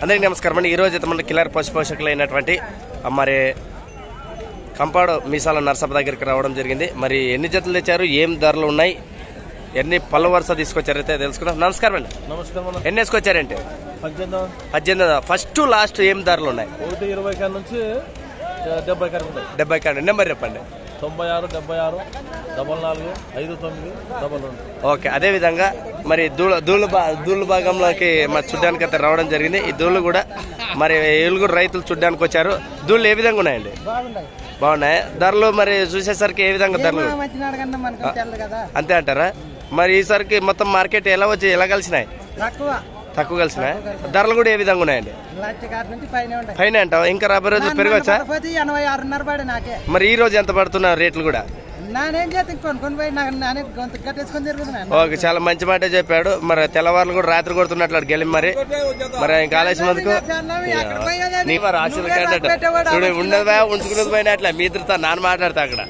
అందరికీ నమస్కారం అండి. ఈరోజు అయితే మన కిల్లర్ పశు పోషకులు అయినటువంటి మరి కంపాడు మీసాల నర్సప్ప దగ్గరికి రావడం జరిగింది. మరి ఎన్ని జతలు తెచ్చారు, ఏం ధరలు ఉన్నాయి, ఎన్ని పళ్ళ వరుస తీసుకొచ్చారు అయితే తెలుసుకుందాం. నమస్కారం అండి. నమస్కారం. ఎన్ని వేసుకొచ్చారంటే 18 ఫస్ట్ లాస్ట్ ఏం ధరలు ఉన్నాయి? 20 నుంచి 70 కాండి. నెంబర్ చెప్పండి. 96 76 44 59 22. ఓకే, అదే విధంగా మరి దూళ్ళ భాగంలోకి మరి చూడ్డానికి అయితే రావడం జరిగింది. ఈ దూళ్ళు కూడా మరి వీళ్ళు కూడా రైతులు చూడ్డానికి వచ్చారు. దూళ్ళు ఏ విధంగా ఉన్నాయండి? బాగున్నాయి. ధరలు మరి చూసేసరికి ఏ విధంగా ధరలు అంతే అంటారా? మరి ఈసారికి మొత్తం మార్కెట్ ఎలా కలిసినాయి? తక్కువ కలిసినాయి. ధరలు కూడా ఏ విధంగా ఉన్నాయండి? పైన అంటావా? ఇంకా రాబోయే రోజు పెరగచ్చా? మరి ఈ రోజు ఎంత పడుతున్నారు రేట్లు కూడా? ఓకే, చాలా మంచి మాట చెప్పాడు. మరి తెల్లవారులు కూడా రాత్రి కొడుతున్నట్లు గెలిం మరి ఇంకా ఆలస్యం అందుకు నీ మరి ఆశలు కన్నట్టు చూడు ఉండదు ఉంచుకున్నది పోయిన అట్లా మీ ఇద్దరుతో నాన్న మాట్లాడతా అక్కడ.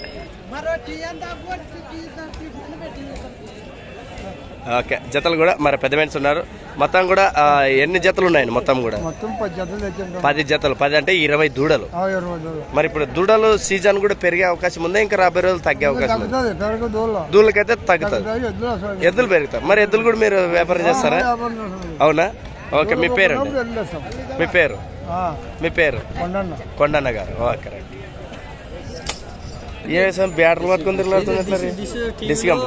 ఓకే, జతలు కూడా మరి పెద్ద మనిషి ఉన్నారు. మొత్తం కూడా ఎన్ని జతలు ఉన్నాయండి? మొత్తం కూడా 10 జతలు. 10 అంటే 20 దూడలు. మరి ఇప్పుడు దూడలు సీజన్ కూడా పెరిగే అవకాశం ఉందా? ఇంకా రాబోయే రోజులు తగ్గే అవకాశం ఉంది? దూడలకైతే తగ్గుతుంది, ఎద్దులు పెరుగుతాయి. మరి ఎద్దులు కూడా మీరు వ్యాపారం చేస్తారా? అవునా? ఓకే, మీ పేరు? మీ పేరు కొండన్న గారు. Okay right. ఏ బ్యాటర్లు పట్టుకుని తిరుగుతున్నట్లు డిస్కౌంట్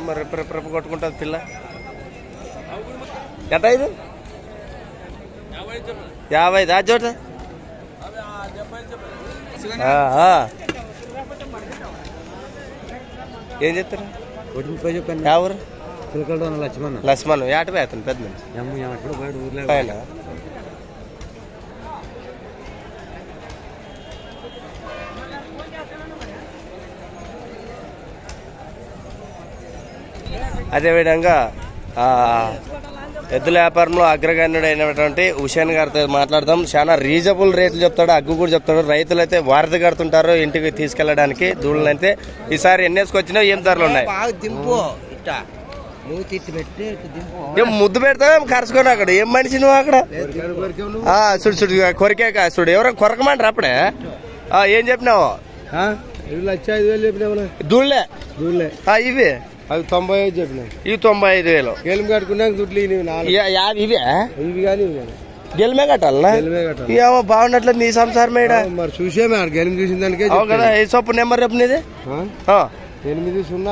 మరి రెప్ప కొట్టుకుంటుంది పిల్ల. ఎంత ఇది? 50 అది చోట ఏం చెప్తారు? ఎవరు? లక్ష్మణ్ ఏటపై అతను పెద్ద మనిషి పైన. అదేవిధంగా ఎద్దుల వ్యాపారంలో అగ్రగణ్యుడు అయినటువంటి హుషేన్ గారితో మాట్లాడదాం. చాలా రీజనబుల్ రేట్లు చెప్తాడు, అగ్గు కూడా చెప్తాడు. రైతులు అయితే వారధి కడుతుంటారు ఇంటికి తీసుకెళ్లడానికి దూడలైతే. ఈసారి ఎన్ని వేసుకొచ్చినా ఏం ధరలు ఉన్నాయి? ఏం ముద్దు పెడతావు కరుచుకొని అక్కడ? ఏం మనిషి నువ్వు అక్కడ? చూడు కొరికే చూడు, ఎవరో కొరకమంటారు అప్పుడే. ఏం చెప్పినావు? దూళ్ళే ఇవి అవి 95 చెప్పిన. ఇవి 95,000. గెలిమి కట్టుకున్నాక దుడ్లు ఇవే ఇవి కానీ గెలిమే కట్టాలనా? ఏమో బాగున్నట్లు నీ సంసారం మరి చూసే గెలిమి చూసిన దానికే కదా. ఏ సొప్పు నెంబర్ చెప్పు నీది? 80 96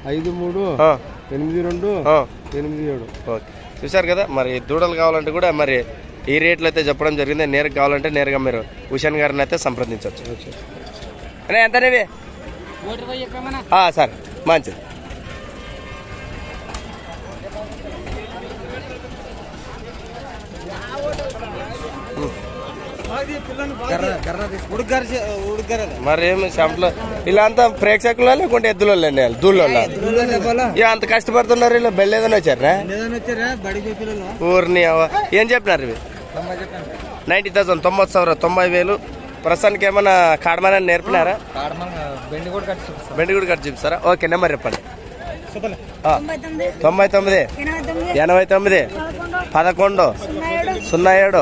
53 82 87. ఓకే, చూసారు కదా. మరి దూడలు కావాలంటే కూడా మరి ఈ రేట్లు అయితే చెప్పడం జరిగింది. నేరుగా కావాలంటే నేరుగా మీరు హుషేన్ గారిని అయితే సంప్రదించవచ్చు. ఎంతనేవి? సరే, మంచిది. మరి ఏమి చెంపలు ఇలా అంతా ప్రేక్షకుల లేకుంటే ఎద్దుల దూళ్ళ అంత కష్టపడుతున్నారు? ఇలా బెల్ ఏదైనా వచ్చారా? ఊరిని ఏం చెప్పినారు? ఇవి 90,000 90,000. ప్రస్తుతానికి ఏమన్నా కాడమని నేర్పినారా? బెండి కూడా కట్టి చూపిస్తారా? ఓకే, నెంబర్ చెప్పండి. 99 89 11 07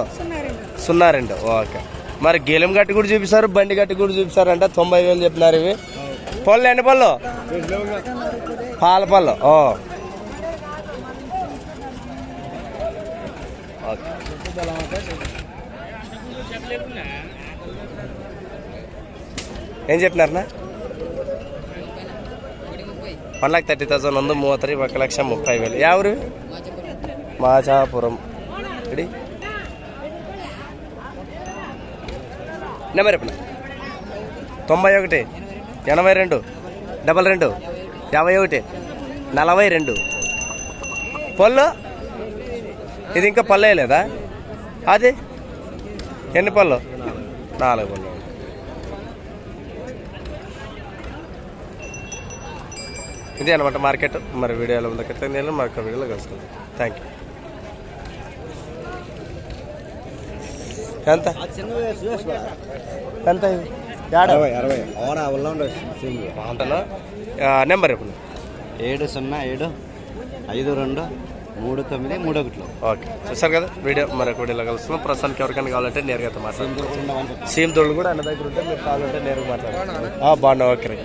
02. ఓకే, మరి గెలం గట్టి కూడా చూపిస్తారు, బండి గట్టి కూడా చూపిస్తారంట. 90,000 చెప్పినారు. ఇవి పళ్ళు ఎన్ని పళ్ళు? పాల పళ్ళు. ఏం చెప్పినారనా? 1,30,000 ఉంది. 33 1,30,000. ఎవరు? మాచాపురం. నెంబర్ చెప్పిన 91 82 22 51 42. పళ్ళు ఇది ఇంకా పళ్ళు వేయలేదా? అది ఎన్ని పళ్ళు? 4 పళ్ళు. ఇదే అనమాట మార్కెట్. మరి వీడియోలో ఉంది ఖచ్చితంగా మరొక వీడియోలో కలుసుకుందాం. Thank you. ఎంత ఎంత నెంబర్ ఇప్పుడు 707523931. ఓకే చూసారు కదా వీడియో మరొక వీడియోలో కలుస్తున్నాం. ప్రస్తుతానికి ఎవరికైనా కావాలంటే నేరుగా మాట్లాడాలి. సీఎం దోళ్ళు కూడా అన్న దగ్గర ఉంటే మీరు కావాలంటే నేరుగా మాట్లాడాలి. బాగున్నా ఓకే.